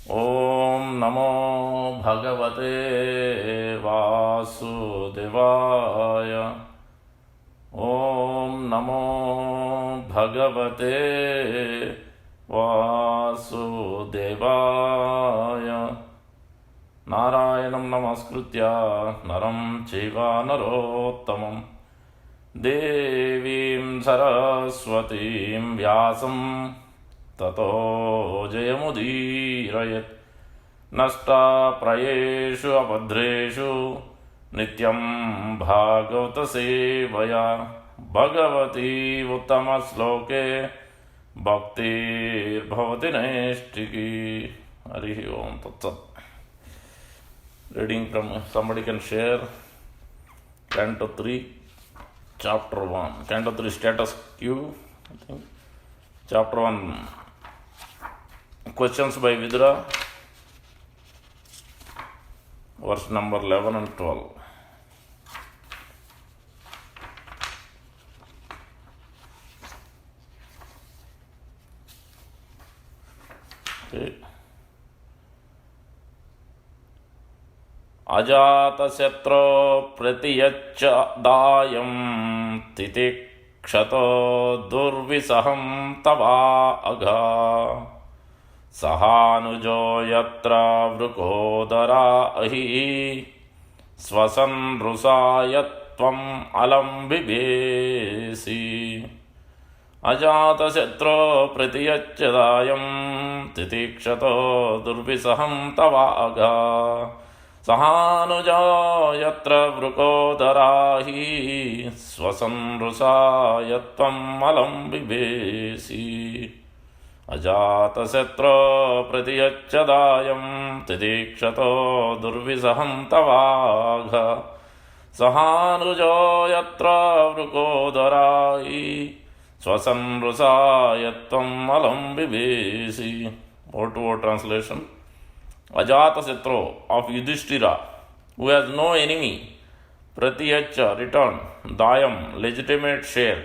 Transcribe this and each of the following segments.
ॐ नमो भगवते वासुदेवाय। ॐ नमो भगवते वासुदेवाय। नारायणं नमस्कृत्य नरं चैव नरोत्तमं देवीं सरस्वतीं व्यासं ततो जयमुदीरयेत्। नष्टाप्रयेषु अभद्रेषु नित्यं भागवतसेवया भगवती उत्तमश्लोके भक्तिर्भवति नैष्टिकी। हरिः ओम तत्सत्। Reading from somebody can share Canto 3, Chapter 1. Canto 3 status Q, I think. Chapter 1. Questions by Vidura, verse number 11 and 12. Okay. अजातशत्रो प्रतियच्च दायं तितिक्षतो दुर्विसहं तवा अघा सहानुजो यत्र वृकोदरा अहि स्वसन् रुषायत्वम् अलं बिभेसि। अजातशत्रो प्रतियच्च दायं तितिक्षतो दुर्विसहं तवा अघा सहानुजा यत्र वृकोदरा हि स्वसन् रुषायत्वम् अलं बिभेसि। अजातशत्रो प्रतियच्च दायं तितिक्षतो दुर्विसहं तवाघ सहानुजो यत्र वृकोदरा हि स्वसन् रुषायत्वम् अलं बिभेसि। Word to word translation. Ajatasatro of Yudhishthira, who has no enemy, Pratiyacha returned, Dayam legitimate share,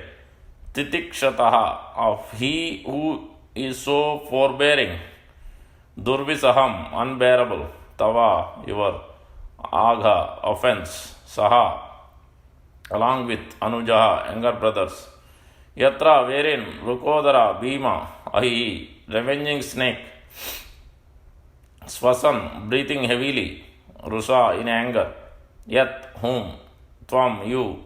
Titikshataha of he who is so forbearing, Durvisaham unbearable, Tava your Agha offense, Saha along with Anujaha younger brothers, Yatra wherein Rukodara Bhima Ahi revenging snake, Swasan breathing heavily, Rusa in anger, Yat whom, Tvam you,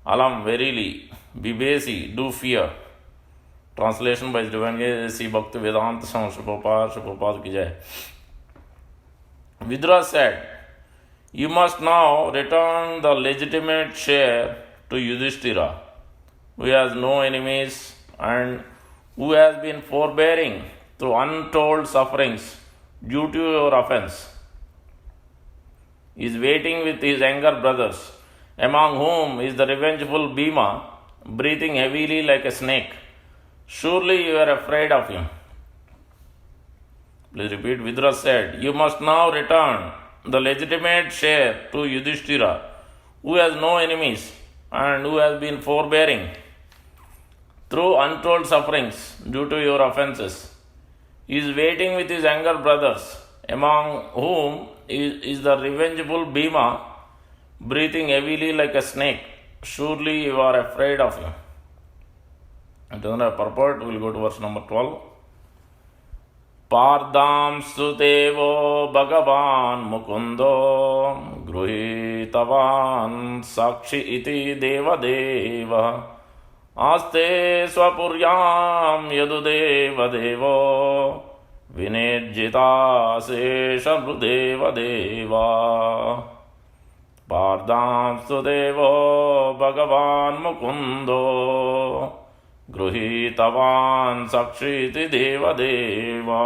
Alam verily, Bibesi do fear. Translation by Divine Sri Bhakti Vedanta Swami Prabhupada ki jai. Vidura said, you must now return the legitimate share to Yudhishthira, who has no enemies and who has been forbearing through untold sufferings due to your offense, is waiting with his younger brothers, among whom is the revengeful Bhima, breathing heavily like a snake. Surely you are afraid of him. Please repeat. Vidura said, you must now return the legitimate share to Yudhishthira, who has no enemies and who has been forbearing through untold sufferings due to your offenses. He is waiting with his younger brothers, among whom is the revengeful Bhima, breathing heavily like a snake. Surely you are afraid of him. It doesn't have purport. We will go to verse number 12. Pardam sutevo bhagavan mukundo gruhitavan sakshi iti deva deva aste swapuryam yadu deva devo vinejjita sesha mrudeva deva. Pardam sutevo bhagavan mukundo Gruhitavan sakshiti deva deva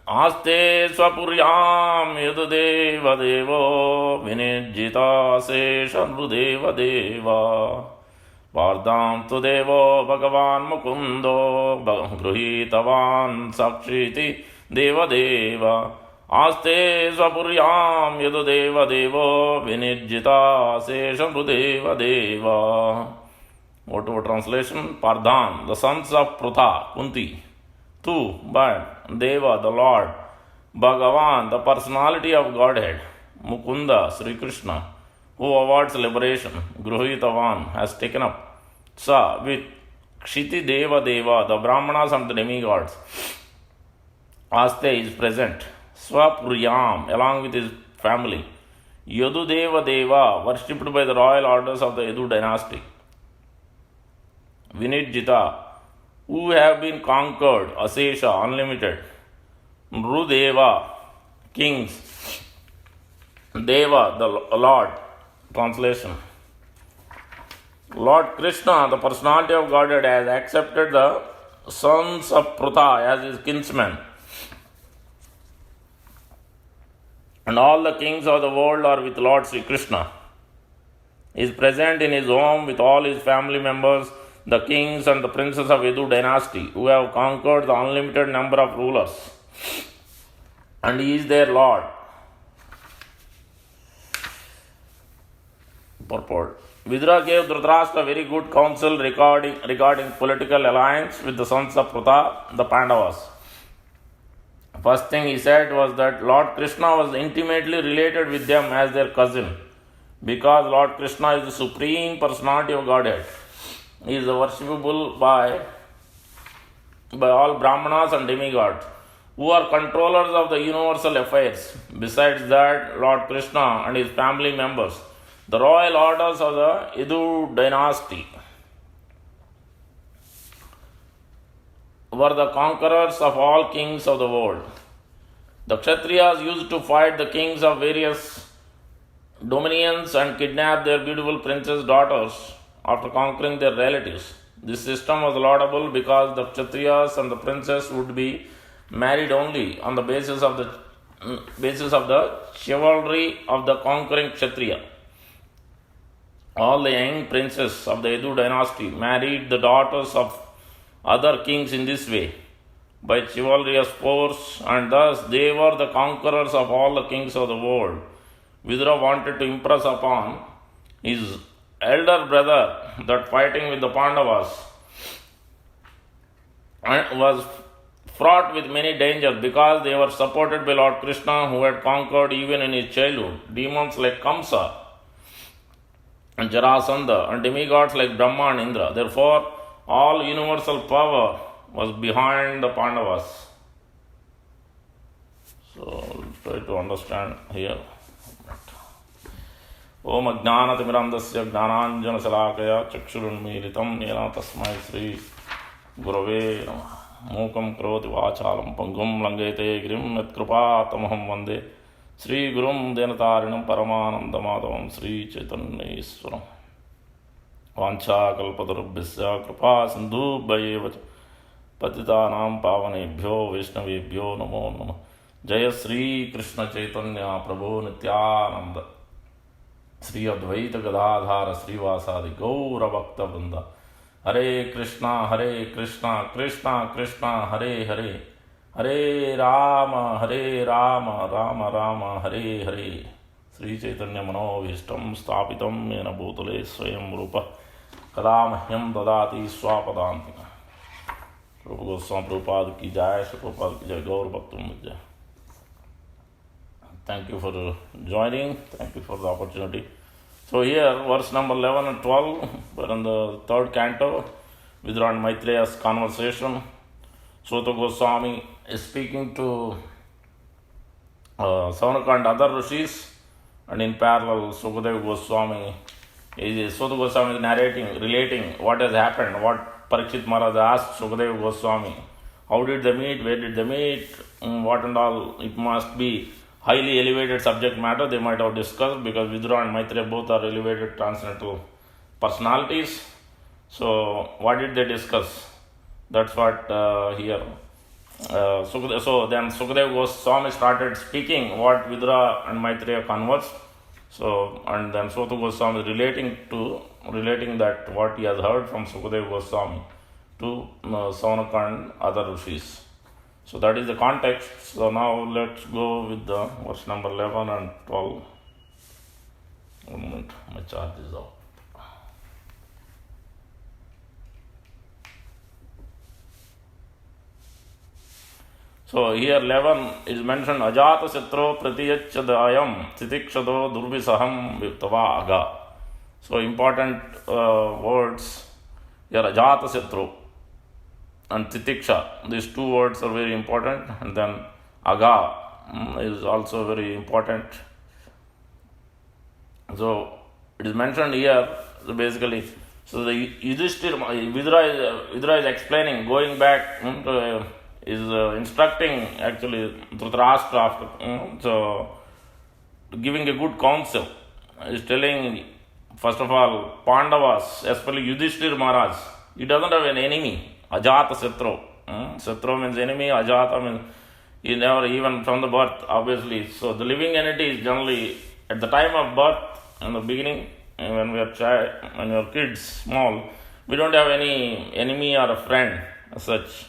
Aste swapuryam yadu deva devo Vinejjita seshan deva deva Vardam tu devo bhagavan mukundo Gruhitavan sakshiti deva deva Aste swapuryam yadu deva devo Vinejjita seshan deva deva. What translation? Pardhan, the sons of Prutha, Kunti, Two, but Deva, the Lord, Bhagavan, the personality of Godhead, Mukunda, Sri Krishna, who awards liberation, Gruhitavan, has taken up. Sa, with Kshiti Deva Deva, the Brahmanas and the demigods, Aste is present. Swapuryam, along with his family. Yadu Deva Deva, worshipped by the royal orders of the Yadu dynasty. Vinijita, who have been conquered, Asesha, unlimited. Nrudeva, kings. Deva, the Lord. Translation. Lord Krishna, the personality of Godhead, has accepted the sons of Pruta as his kinsmen. And all the kings of the world are with Lord Sri Krishna. He is present in his home with all his family members, the kings and the princes of Yadu dynasty, who have conquered the unlimited number of rulers. And he is their Lord. Purport. Vidura gave Dhritarashtra very good counsel regarding political alliance with the sons of Pruta, the Pandavas. First thing he said was that Lord Krishna was intimately related with them as their cousin, because Lord Krishna is the supreme personality of Godhead. He is worshipable by all Brahmanas and demigods, who are controllers of the universal affairs. Besides that, Lord Krishna and his family members, the royal orders of the Yadu dynasty, were the conquerors of all kings of the world. The Kshatriyas used to fight the kings of various dominions and kidnap their beautiful princess daughters after conquering their relatives. This system was laudable because the Kshatriyas and the princess would be married only on the basis of the chivalry of the conquering Kshatriya. All the young princes of the Yadu dynasty married the daughters of other kings in this way, by chivalrous force, and thus they were the conquerors of all the kings of the world. Vidura wanted to impress upon his elder brother that fighting with the Pandavas was fraught with many dangers, because they were supported by Lord Krishna, who had conquered even in his childhood demons like Kamsa and Jarasandha and demigods like Brahma and Indra. Therefore, all universal power was behind the Pandavas. So, try to understand here. Om Ajnanatimirandasya Jnananjana Salakaya Chakshurunmilitam Nena Tasmai Sri Gurave Namaha. Mukam Kroti Vachalam Pangum Langete Grim Yatkrupatamaham Vande Sri Gurum Denatarinam Paramanandamadavam Sri Chaitanya Iswaram. Vancha kalpatarubhyasya kripa sindhu bhayevacha patitanam pavanebhyo vaishnavebhyo namo namah. Jaya Sri Krishna Chaitanya Prabhu Nityananda Sri Advaita Gadadhara Srivasadi Gaura Bhakta Vrinda. Hare Krishna Krishna Krishna Hare Hare, Hare Rama Rama Rama Hare Hare. Sri Chaitanya Manobhishtam Stapitam Yena Bhutale Swayam Rupa Kadamahyam Dadati Swapadantika. Rupa Goswami Prabhupada ki jai, Prabhupada ki jai, Gaur Bhaktam Vijay. Thank you for joining. Thank you for the opportunity. So here, verse number 11 and 12, we're in the third canto, Vidura and Maitreya's conversation. Suta Goswami is speaking to Saunaka and other rishis, and in parallel, Sukadeva Goswami is narrating, relating what has happened, what Parikshit Maharaj asked Sukadeva Goswami. How did they meet? Where did they meet? What and all? It must be highly elevated subject matter they might have discussed, because Vidura and Maitreya both are elevated transcendental personalities. So, what did they discuss? That's what here. So then Sukadeva Goswami started speaking what Vidura and Maitreya conversed. So, and then Suta Goswami is relating that what he has heard from Sukadeva Goswami to Saunaka and other rishis. So that is the context. So now let's go with the verse number 11 and 12. 1 minute, my charge is out. So here 11 is mentioned Ajata Satro Pratiyachadayam Titikshado Durvisaham Vittava Aga. So important words here, Ajata Satro and Titiksha. These two words are very important, and then Aga is also very important. So it is mentioned here, so basically, so the Yudhishthira, Vidura is explaining, going back is instructing actually Dhritarashtra after, so giving a good counsel. Is telling, first of all, Pandavas, especially Yudhishthira Maharaj, he doesn't have an enemy, Ajata Satru. Satru means enemy, Ajata means he never, even from the birth, obviously. So the living entity is generally at the time of birth, in the beginning, when we are kids, small, we don't have any enemy or a friend as such.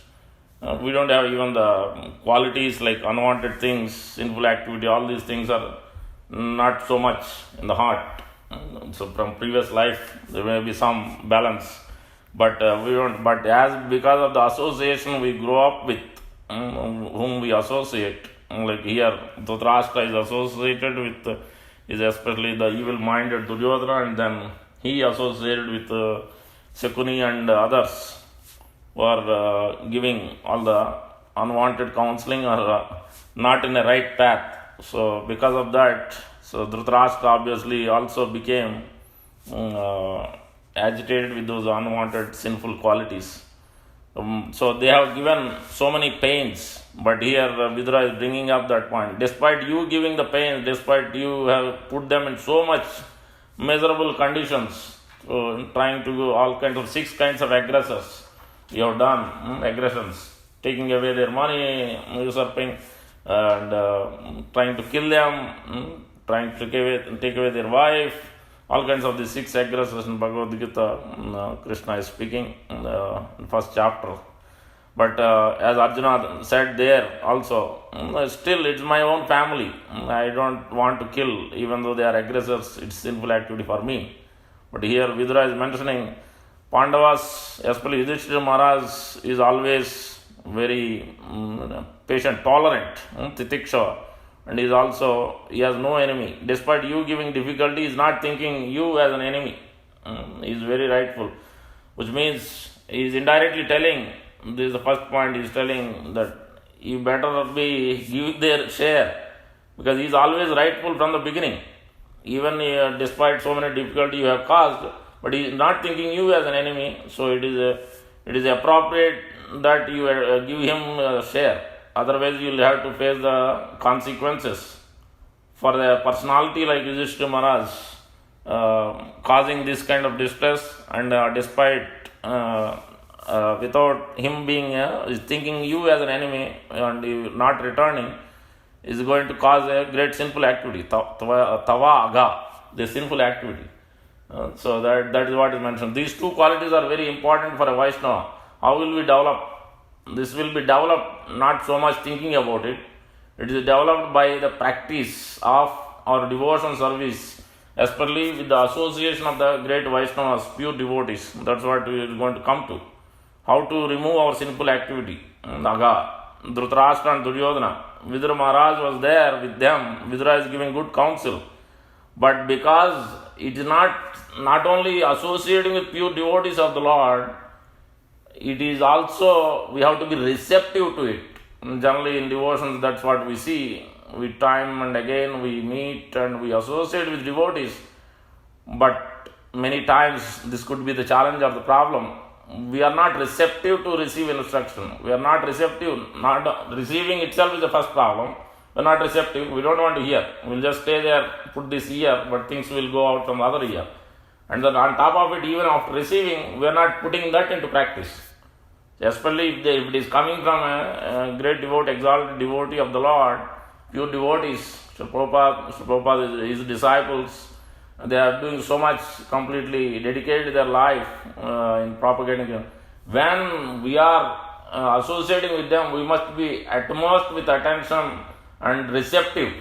We don't have even the qualities like unwanted things, sinful activity, all these things are not so much in the heart. So from previous life, there may be some balance. But we don't, but as because of the association we grow up with, whom we associate, like here, Dhritarashtra is associated with, is especially the evil-minded Duryodhana, and then he associated with Shakuni and others who are giving all the unwanted counseling or not in the right path. So because of that, so Dhritarashtra obviously also became agitated with those unwanted sinful qualities. So they have given so many pains, but here Vidura is bringing up that point. Despite you giving the pains, despite you have put them in so much miserable conditions, so trying to do all kinds of 6 kinds of aggressors, you have done aggressions, taking away their money, usurping, and trying to kill them, trying to take away their wife, all kinds of these 6 aggressors in Bhagavad Gita, Krishna is speaking in the first chapter. But as Arjuna said there also, still it's my own family. I don't want to kill, even though they are aggressors, it's sinful activity for me. But here Vidura is mentioning Pandavas, especially Yudhishthira Maharaj, is always very patient, tolerant, Titiksha. And he has no enemy. Despite you giving difficulty, he is not thinking you as an enemy. He is very rightful. Which means he is indirectly telling, this is the first point, he is telling that you better give their share, because he is always rightful from the beginning. Even despite so many difficulties you have caused, but he is not thinking you as an enemy. So it is appropriate that you give him a share. Otherwise, you will have to face the consequences. For the personality like Yudhishthira Maharaj, causing this kind of distress, and despite without him being is thinking you as an enemy and you not returning, is going to cause a great sinful activity. Tava aga, the sinful activity. So that is what is mentioned. These 2 qualities are very important for a Vaishnava. How will we develop? This will be developed not so much thinking about it. It is developed by the practice of our devotion service, especially with the association of the great Vaishnavas, pure devotees. That's what we are going to come to. How to remove our sinful activity. Naga, Dhritarashtra and Duryodhana. Vidura Maharaj was there with them. Vidura is giving good counsel. But because it is not only associating with pure devotees of the Lord, it is also, we have to be receptive to it. Generally in devotions, that's what we see. We time and again we meet and we associate with devotees. But many times this could be the challenge or the problem. We are not receptive to receive instruction. We are not receptive. Not receiving itself is the first problem. We are not receptive. We don't want to hear. We will just stay there, put this ear, but things will go out from the other ear. And then on top of it, even after receiving, we are not putting that into practice. Especially if it is coming from a great devotee, exalted devotee of the Lord, pure devotees, Srila Prabhupada, his disciples, they are doing so much, completely dedicated their life in propagating. When we are associating with them, we must be utmost with attention and receptive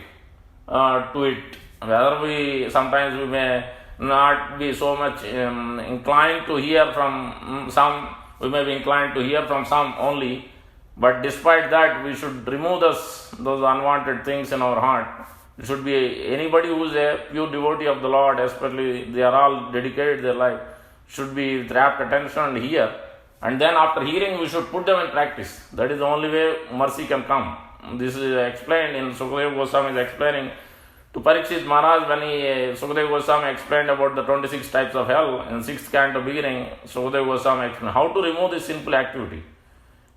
to it. Whether sometimes we may not be so much inclined to hear from some, we may be inclined to hear from some only, But despite that, we should remove those unwanted things in our heart. It should be anybody who is a pure devotee of the Lord, especially they are all dedicated their life, should be with rapt attention and hear. And then after hearing, we should put them in practice. That is the only way mercy can come. This is explained in Sukadeva Goswami is explaining to Parikshit Maharaj when Sukadeva Goswami explained about the 26 types of hell in 6th canto beginning. Sukadeva Goswami explained how to remove this sinful activity.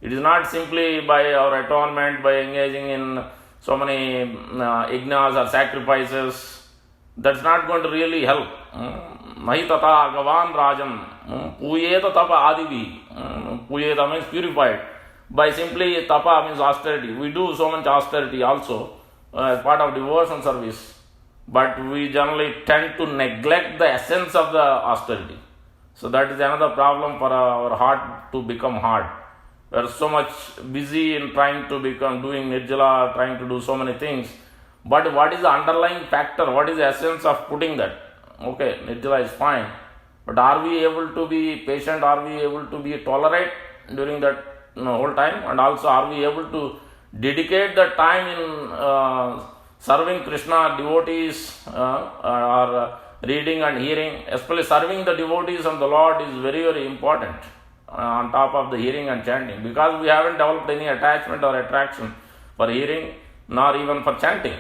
It is not simply by our atonement, by engaging in so many yajnas or sacrifices. That's not going to really help. Nahi tata agavan rajam puyeta tapa adivi. Puyeta means purified. By simply tapa means austerity. We do so much austerity also as part of devotion service. But we generally tend to neglect the essence of the austerity. So that is another problem for our heart to become hard. We are so much busy in trying to become doing nirjala, trying to do so many things. But what is the underlying factor? What is the essence of putting that? Okay, nirjala is fine. But are we able to be patient? Are we able to be tolerant during that whole time? And also are we able to dedicate the time in serving Krishna devotees or reading and hearing? Especially serving the devotees of the Lord is very, very important. On top of the hearing and chanting, because we haven't developed any attachment or attraction for hearing nor even for chanting.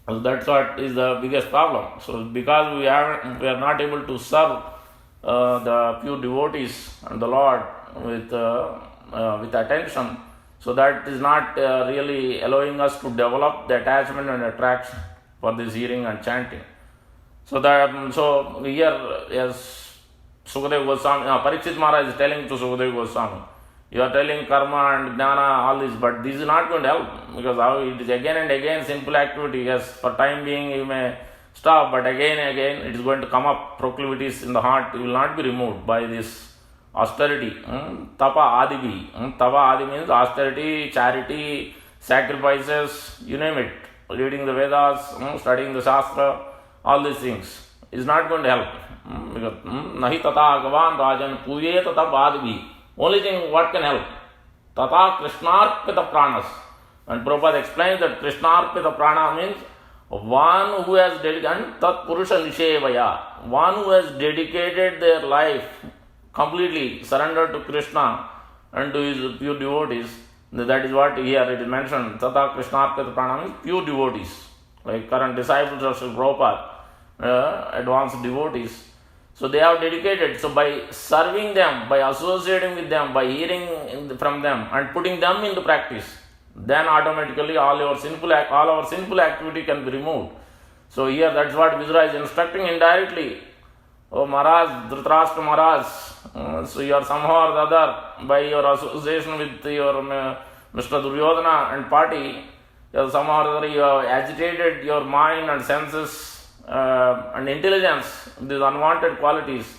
So that's what is the biggest problem. So because we are not able to serve the pure devotees and the Lord with attention, so that is not really allowing us to develop the attachment and attraction for this hearing and chanting. So here, yes, Sukadeva Goswami, Parikshit Maharaj is telling to Sukadeva Goswami, you are telling karma and jnana, all this, but this is not going to help, because it is again and again simple activity. Yes, for time being you may stop, but again and again it is going to come up. Proclivities in the heart will not be removed by this austerity. Tapa adivi. Tapa adi means austerity, charity, sacrifices, you name it. Reading the Vedas, studying the Shastra, all these things is not going to help. Because nahi tata agavan rajan puye tata badvi. Only thing what can help? Tata krishnarpita pranas. And Prabhupada explains that krishnarpita prana means one who has dedicated tat purusha nishevaya, one who has dedicated their life completely, surrendered to Krishna and to his pure devotees. That is what here it is mentioned. Tata krishnarpita prana means pure devotees, like current disciples of Sri Prabhupada, advanced devotees. So they have dedicated. So by serving them, by associating with them, by hearing from them and putting them into practice, then automatically all our sinful activity can be removed. So here that's what Vizra is instructing indirectly. Oh Maharaj, Dhritarashtra Maharaj, so you are somehow or the other, by your association with your Mr. Duryodhana and party, somehow or other you have agitated your mind and senses and intelligence, these unwanted qualities.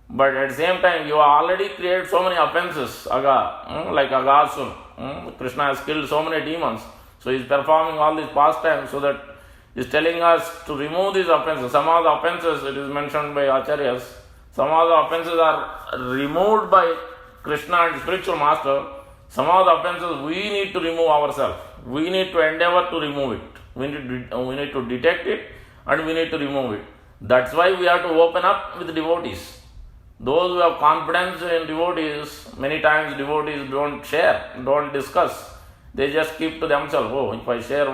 But at the same time, you have already created so many offenses, like Agasur. Krishna has killed so many demons. So he is performing all these pastimes so that he is telling us to remove these offenses. Some of the offenses, it is mentioned by Acharyas, some of the offenses are removed by Krishna and spiritual master. Some of the offenses we need to remove ourselves. We need to endeavor to remove it. We need to detect it and we need to remove it. That's why we have to open up with devotees. Those who have confidence in devotees, many times devotees don't share, don't discuss. They just keep to themselves. Oh, if I share,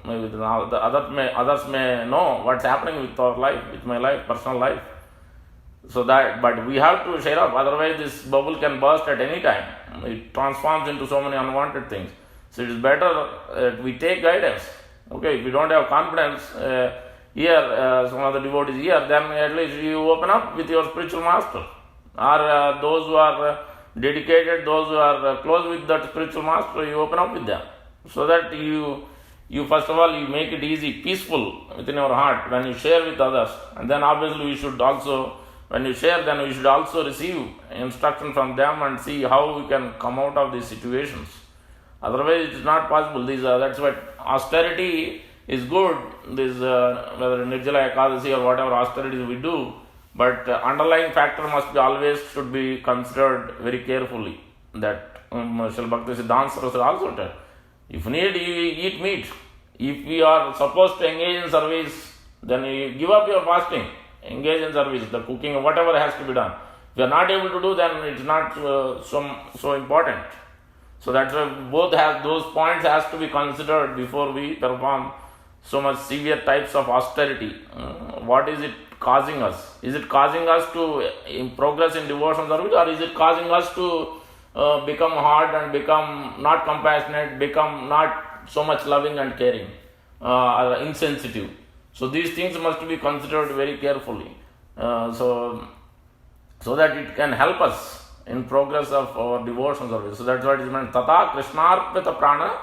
maybe the others may know what's happening with our life, with my life, personal life. So that, but we have to share up. Otherwise, this bubble can burst at any time. It transforms into so many unwanted things. So it is better that we take guidance. Okay, if you don't have confidence, some of the devotees here, then at least you open up with your spiritual master, or those who are dedicated, those who are close with that spiritual master, you open up with them, so that you first of all, you make it easy, peaceful within your heart when you share with others. And then obviously we should also, when you share, then we should also receive instruction from them and see how we can come out of these situations. Otherwise it is not possible. That's why austerity is good, whether Nirjala Ekadasi or whatever austerities we do, but underlying factor should be considered very carefully, that Srila Bhakti Siddhanta Saraswati also tell. If need, you eat meat. If you are supposed to engage in service, then you give up your fasting, engage in service, the cooking, whatever has to be done. If you are not able to do, then it's not so important. So that's why those points has to be considered before we perform so much severe types of austerity. What is it causing us? Is it causing us to progress in devotion service, or is it causing us to become hard and become not compassionate, become not so much loving and caring, or insensitive? So these things must be considered very carefully, so that it can help us in progress of our devotion service. So that's what is meant. Tata Krishnarpita prana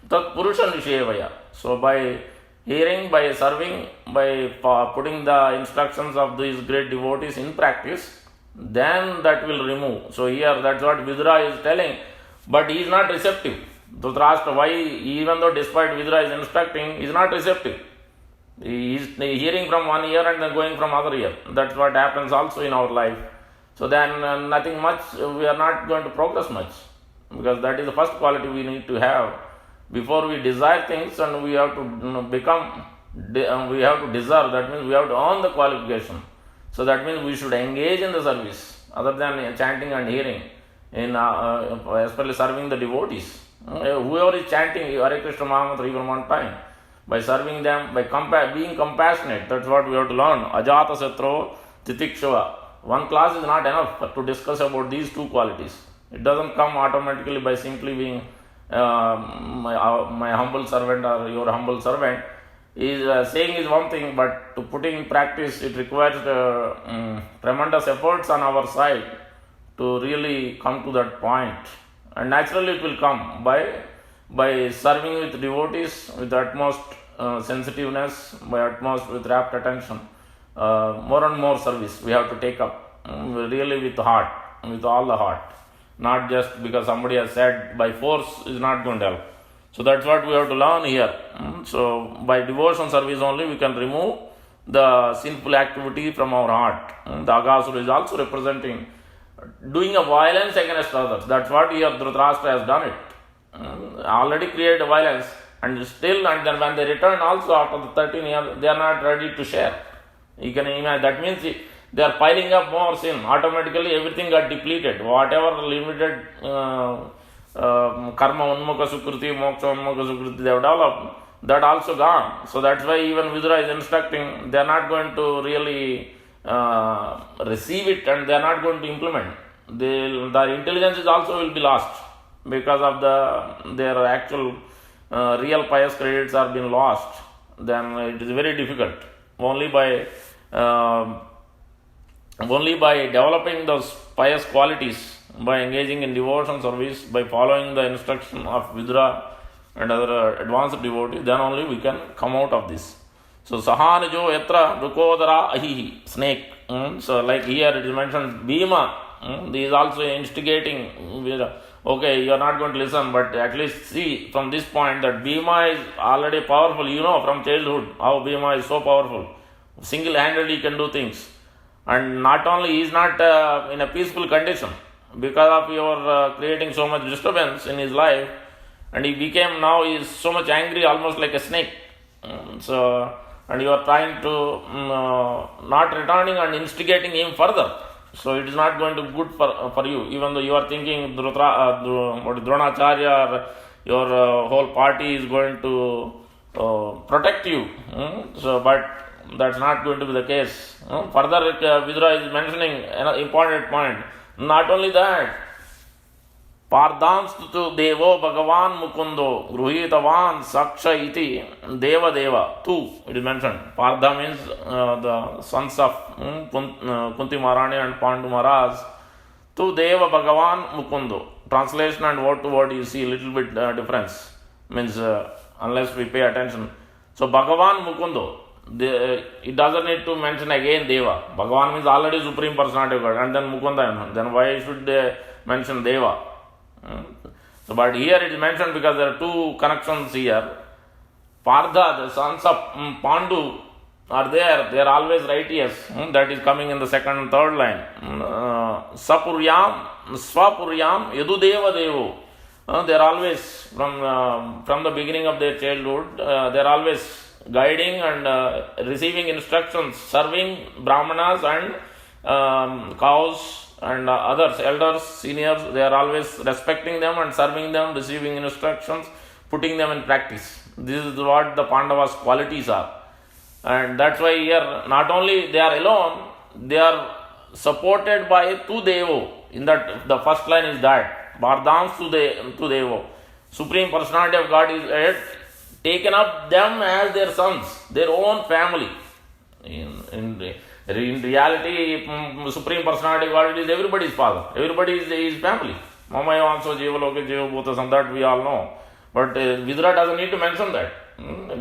tat purusha nishevaya. So by hearing, by serving, by putting the instructions of these great devotees in practice, then that will remove. So here that's what Vidura is telling, but he is not receptive. Dhritarashtra, why, even though despite Vidura is instructing, he is not receptive. He is hearing from one ear and then going from other ear. That's what happens also in our life. So then nothing much, we are not going to progress much, because that is the first quality we need to have. Before we desire things, and we have to we have to deserve, that means we have to earn the qualification. So that means we should engage in the service, other than chanting and hearing, in especially serving the devotees. Whoever is chanting Hare Krishna Mahamantra even one time, by serving them, by being compassionate, that's what we have to learn. Ajata Satro Titikshava. One class is not enough to discuss about these two qualities. It doesn't come automatically by simply being my humble servant or your humble servant. Saying is one thing, but to put in practice, it requires tremendous efforts on our side to really come to that point. And naturally it will come by serving with devotees with utmost sensitiveness, by utmost with rapt attention. More and more service we have to take up, really with heart, with all the heart, not just because somebody has said. By force is not going to help. So that's what we have to learn here. So by devotion service only we can remove the sinful activity from our heart. The Aghasura is also representing doing a violence against others. That's what here Dhritarashtra has done it. Already created violence, and then when they return also after the 13 years, they are not ready to share. You can imagine, that means they are piling up more sin. Automatically everything got depleted. Whatever limited karma unmukha sukriti, moksha unmukha sukriti they have developed, that also gone. So that's why even Vidura is instructing, they are not going to really receive it, and they are not going to implement. The intelligence is also will be lost, because of their actual real pious credits are being lost. Then it is very difficult. Only by developing those pious qualities, by engaging in devotion service, by following the instruction of Vidura and other advanced devotees, then only we can come out of this. So Sahanajo Yatra Rukodara Ahihi, snake. So like here it is mentioned, Bhima, he is also instigating. Okay, you are not going to listen, but at least see from this point that Bhima is already powerful. You know from childhood how Bhima is so powerful. Single-handedly he can do things. And not only he is not in a peaceful condition, because of your creating so much disturbance in his life, and he is so much angry, almost like a snake. And you are trying to not returning and instigating him further. So it is not going to be good for you, even though you are thinking Dronacharya or your whole party is going to protect you. But that's not going to be the case. Further, Vidura is mentioning an important point. Not only that, Pardhanstu Devo Bhagavan Mukundo Gruhitavan Saksha iti Deva Deva. Two, it is mentioned. Pardha means the sons of Kunti Maharani and Pandu Maharaj. Tu Deva Bhagavan Mukundo. Translation and word to word you see a little bit difference. Means unless we pay attention. So Bhagavan Mukundo. It doesn't need to mention again Deva. Bhagavan means already Supreme Personality of God, and then Mukunda. Then why should they mention Deva? So, but here it is mentioned because there are two connections here. Pardha, the sons of Pandu, are there, they are always righteous. That is coming in the second and third line. Sapuryam, Swapuryam, Yadudeva Devo. They are always, from the beginning of their childhood, they are always guiding and receiving instructions, serving brahmanas and cows and others, elders, seniors. They are always respecting them and serving them, receiving instructions, putting them in practice. This is what the Pandavas' qualities are. And that's why here, not only they are alone, they are supported by two Devo. In that, the first line is that, Vardhans to Devo. Supreme Personality of God is taken up them as their sons, their own family. In reality, Supreme Personality of God is everybody's father. Everybody is his family. Mamaya also Jiva Loka Jiva Bhutasam, that we all know. But Vidura doesn't need to mention that.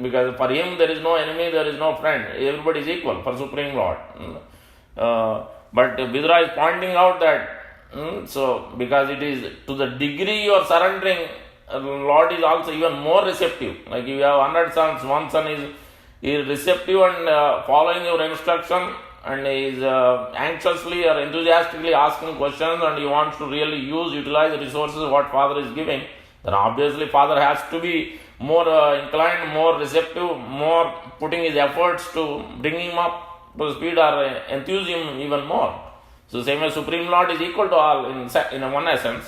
Because for him there is no enemy, there is no friend. Everybody is equal for Supreme Lord. But Vidura is pointing out that, so because it is to the degree you are surrendering, Lord is also even more receptive. Like you have 100 sons, one son is receptive and following your instruction, and is anxiously or enthusiastically asking questions, and he wants to really utilize the resources what father is giving. Then obviously father has to be more inclined, more receptive, more putting his efforts to bring him up to speed or enthuse him even more. So same as Supreme Lord is equal to all in one essence.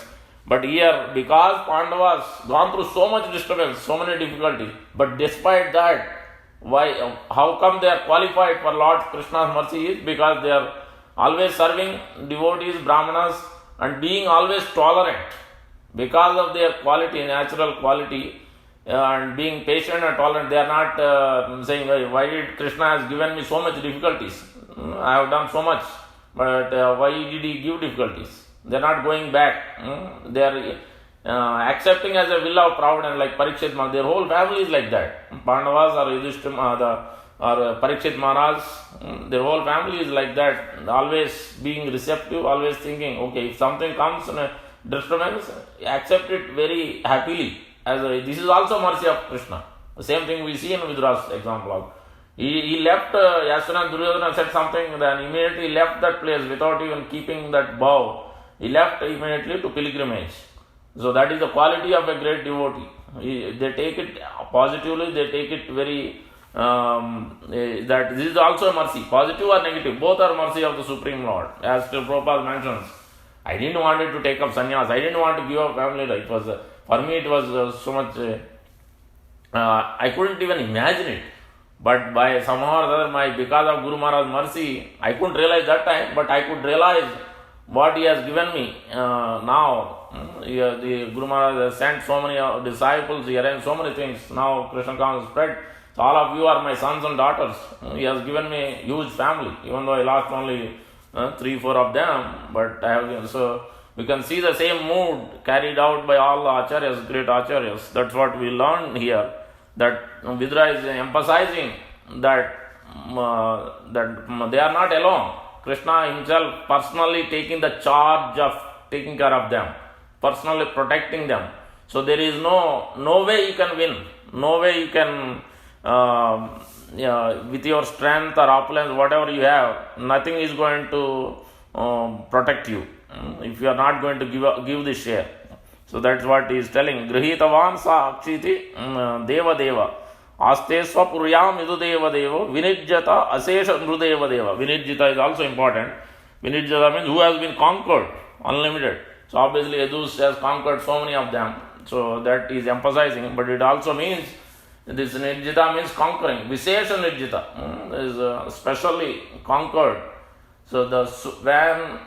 But here, because Pandavas gone through so much disturbance, so many difficulties, but despite that, how come they are qualified for Lord Krishna's mercy is because they are always serving devotees, brahmanas, and being always tolerant. Because of their quality, natural quality, and being patient and tolerant, they are not saying, why did Krishna has given me so much difficulties? I have done so much, but why did he give difficulties? They are not going back. They are accepting as a will of providence, like Parikshit Maharaj. Their whole family is like that. Pandavas or Yudhishthira or Parikshit Maharaj, their whole family is like that. Always being receptive, always thinking, okay, if something comes in a disturbance, accept it very happily. This is also mercy of Krishna. The same thing we see in Vidura's example. He left, Yasuna Duryodhana said something, then immediately left that place without even keeping that vow. He left immediately to pilgrimage. So that is the quality of a great devotee. They take it positively, they take it very, that this is also a mercy, positive or negative, both are mercy of the Supreme Lord. As Srila Prabhupada mentions, I didn't want to take up sannyas, I didn't want to give up family life. For me it was so much, I couldn't even imagine it. But by somehow or other, because of Guru Maharaj's mercy, I couldn't realize that time, but I could realize what he has given me now. The Guru Maharaj has sent so many disciples, he arranged so many things. Now Krishna consciousness spread. So all of you are my sons and daughters. He has given me a huge family, even though I lost only 3-4 of them. But I have given, so we can see the same mood carried out by all the acharyas, great acharyas. That's what we learn here. That Vidura is emphasizing that they are not alone. Krishna himself personally taking the charge of taking care of them, personally protecting them. So there is no way you can win, no way you can, with your strength or opulence, whatever you have, nothing is going to protect you if you are not going to give this share. So that's what he is telling. Grihitavan sa akshiti deva deva aste swapuryam idu deva devo vinijjata asesha nrudeva deva. Vinijjita is also important. Vinijjata means who has been conquered, unlimited. So obviously Yadus has conquered so many of them. So that is emphasizing. But it also means, this nijjita means conquering. Visesha nijjita is specially conquered. So the when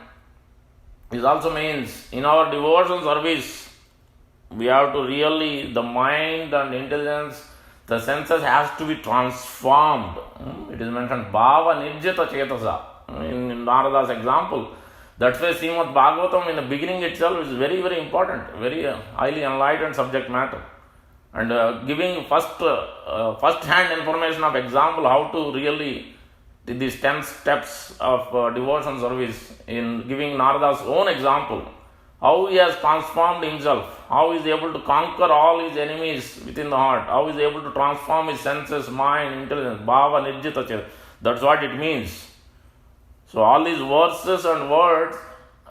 it also means in our devotion service, we have to really, the mind and intelligence, the senses has to be transformed. It is mentioned, Bhava Nirjita Chetasa, in Narada's example. That's why Srimad Bhagavatam in the beginning itself is very, very important, very highly enlightened subject matter. And giving first-hand information of example, how to really, these 10 steps of devotion service, in giving Narada's own example, how he has transformed himself, how he is able to conquer all his enemies within the heart, how he is able to transform his senses, mind, intelligence, bhava, nirjita cheta. That's what it means. So all these verses and words,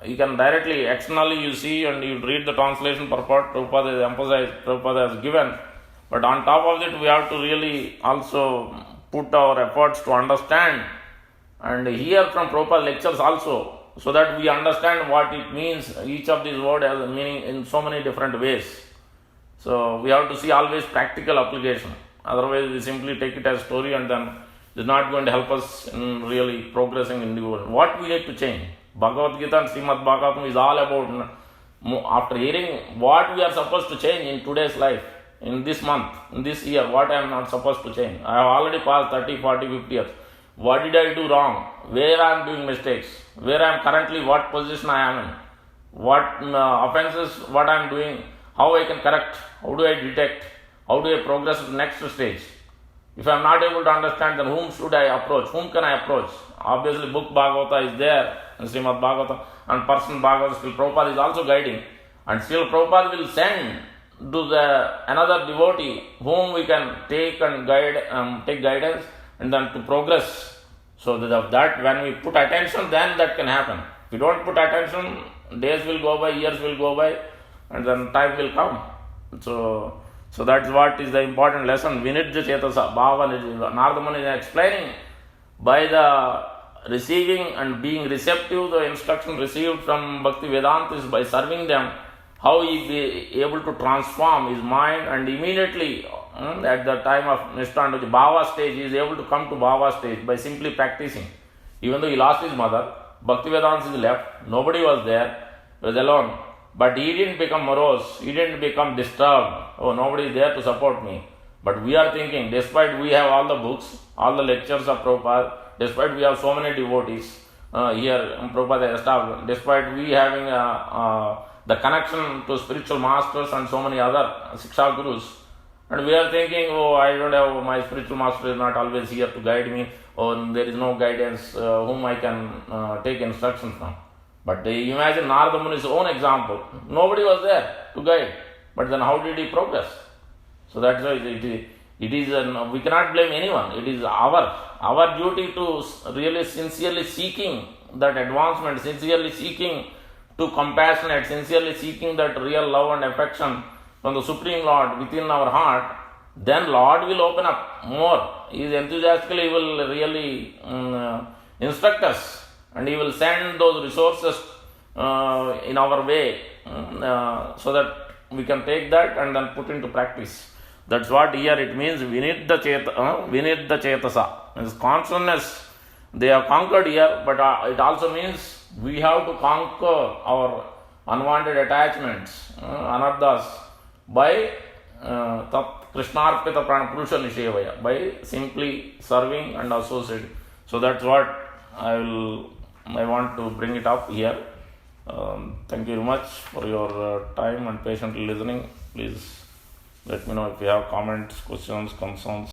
you can directly, externally you see and you read the translation purport, Prabhupada has emphasized, Prabhupada has given. But on top of it, we have to really also put our efforts to understand and hear from Prabhupada lectures also, so that we understand what it means. Each of these words has a meaning in so many different ways. So we have to see always practical application. Otherwise, we simply take it as story and then it's not going to help us in really progressing in the world. What we need to change? Bhagavad Gita and Srimad Bhagavatam is all about, after hearing what we are supposed to change in today's life, in this month, in this year, what I am not supposed to change. I have already passed 30, 40, 50 years. What did I do wrong? Where I am doing mistakes? Where I am currently, what position I am in? What offenses, what I am doing? How I can correct? How do I detect? How do I progress to the next stage? If I am not able to understand, then whom should I approach? Whom can I approach? Obviously, book Bhagavata is there, and Srimad Bhagavatam, and person Bhagavata, still Prabhupada is also guiding. And still Prabhupada will send to another devotee whom we can take and guide, take guidance, and then to progress. So that when we put attention, then that can happen. If we don't put attention, days will go by, years will go by, and then time will come. So that's what is the important lesson. Vinirja Chetasa, Bhava Nirjita. Narada Muni is explaining by the receiving and being receptive to the instruction received from Bhakti Vedantis, by serving them, how he be able to transform his mind, and immediately at the time of Nishtanda, the Bhava stage, he is able to come to Bhava stage by simply practicing. Even though he lost his mother, Bhakti Vedanta is left, nobody was there, he was alone. But he didn't become morose, he didn't become disturbed. Oh, nobody is there to support me. But we are thinking, despite we have all the books, all the lectures of Prabhupada, despite we have so many devotees here, Prabhupada has established, despite we having the connection to spiritual masters and so many other Siksha Gurus, and we are thinking, oh, I don't have, my spiritual master is not always here to guide me, or there is no guidance whom I can take instruction from. But imagine Narada Muni's own example. Nobody was there to guide. But then how did he progress? So that's why it is we cannot blame anyone. It is our duty to really sincerely seeking that advancement, sincerely seeking to compassionate, sincerely seeking that real love and affection from the Supreme Lord within our heart. Then Lord will open up more. He is enthusiastically, he will really instruct us, and he will send those resources in our way so that we can take that and then put into practice. That's what here it means, Vinirda Chetasa. It's consciousness, they have conquered here, but it also means we have to conquer our unwanted attachments, anarthas, by Krishnarpita Prana Purusha Nishevaya, by simply serving and associating. So that's what I want to bring it up here. Thank you very much for your time and patiently listening. Please let me know if you have comments, questions, concerns.